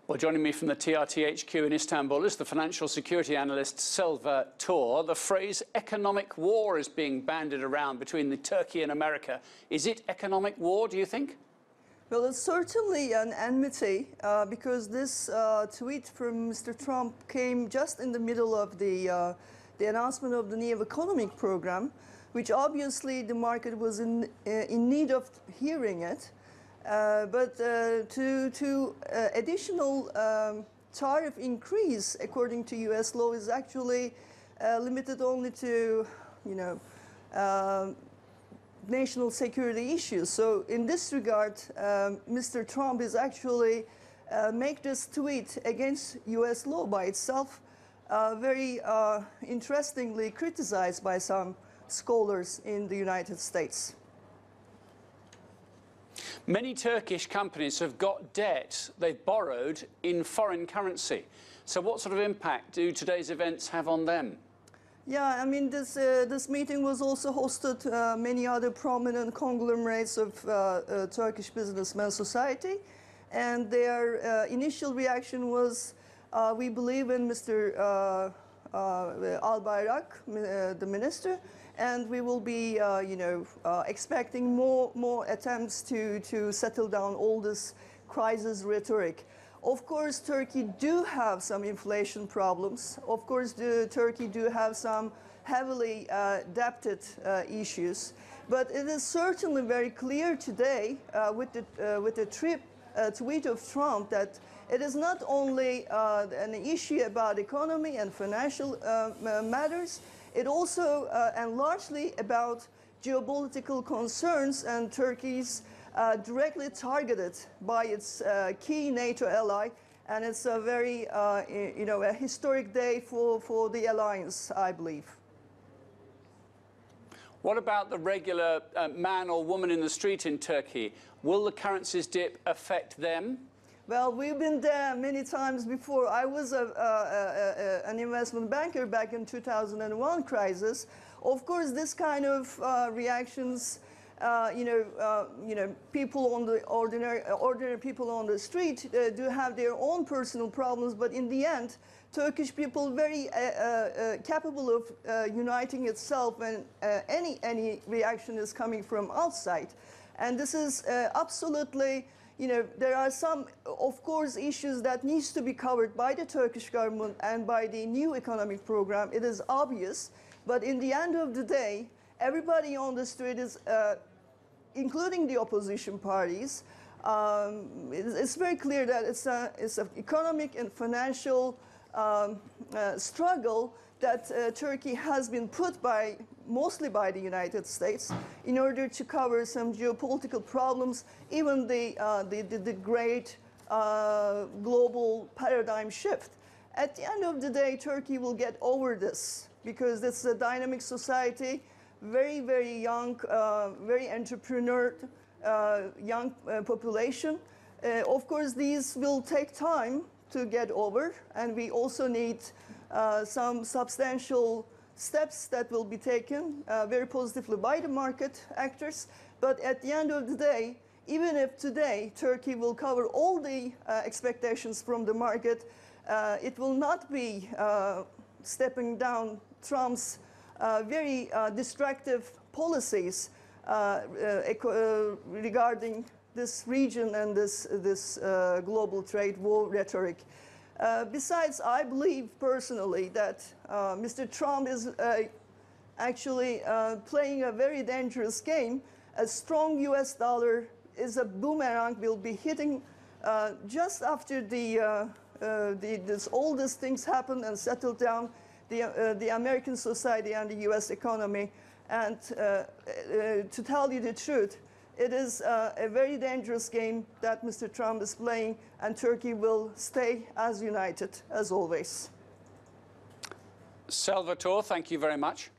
Well, joining me from the TRT HQ in Istanbul is the financial security analyst Selva Tor. The phrase economic war is being bandied around between Turkey and America. Is it economic war, do you think? Well, it's certainly an enmity because this tweet from Mr. Trump came just in the middle of the announcement of the new economic program, which obviously the market was in need of hearing it. But additional tariff increase, according to U.S. law, is actually limited only to, national security issues. So in this regard, Mr. Trump is actually make this tweet against U.S. law by itself, very interestingly criticized by some scholars in the United States. Many Turkish companies have got debt they've borrowed in foreign currency. So what sort of impact do today's events have on them? Yeah, I mean, this meeting was also hosted many other prominent conglomerates of Turkish businessman society. And their initial reaction was, we believe in Mr. Albayrak, the minister, and we will be, expecting more attempts to settle down all this crisis rhetoric. Of course, Turkey do have some inflation problems. Of course, Turkey do have some heavily debted issues. But it is certainly very clear today with the tweet of Trump that it is not only an issue about economy and financial matters, it also and largely about geopolitical concerns, and Turkey's directly targeted by its key NATO ally, and it's a very a historic day for the alliance, I believe. What about the regular man or woman in the street in Turkey? Will the currencies dip affect them? Well, we've been there many times before. I was an investment banker back in 2001 crisis. Of course, this kind of reactions, people on the ordinary people on the street do have their own personal problems. But in the end, Turkish people very capable of uniting itself when any reaction is coming from outside, and this is absolutely. There are some, of course, issues that needs to be covered by the Turkish government and by the new economic program. It is obvious, but in the end of the day, everybody on the street is, including the opposition parties, it's very clear that it's an economic and financial struggle that Turkey has been put mostly by the United States in order to cover some geopolitical problems, even the great global paradigm shift. At the end of the day, Turkey will get over this because it's a dynamic society, very, very young, very entrepreneurial young population. Of course, these will take time to get over, and we also need some substantial steps that will be taken very positively by the market actors. But at the end of the day, even if today Turkey will cover all the expectations from the market, it will not be stepping down Trump's very destructive policies regarding this region and this global trade war rhetoric. Besides, I believe personally that Mr. Trump is actually playing a very dangerous game. A strong U.S. dollar is a boomerang, will be hitting just after all these things happen and settle down the American society and the U.S. economy. And to tell you the truth, it is a very dangerous game that Mr. Trump is playing, and Turkey will stay as united as always. Selva Tor, thank you very much.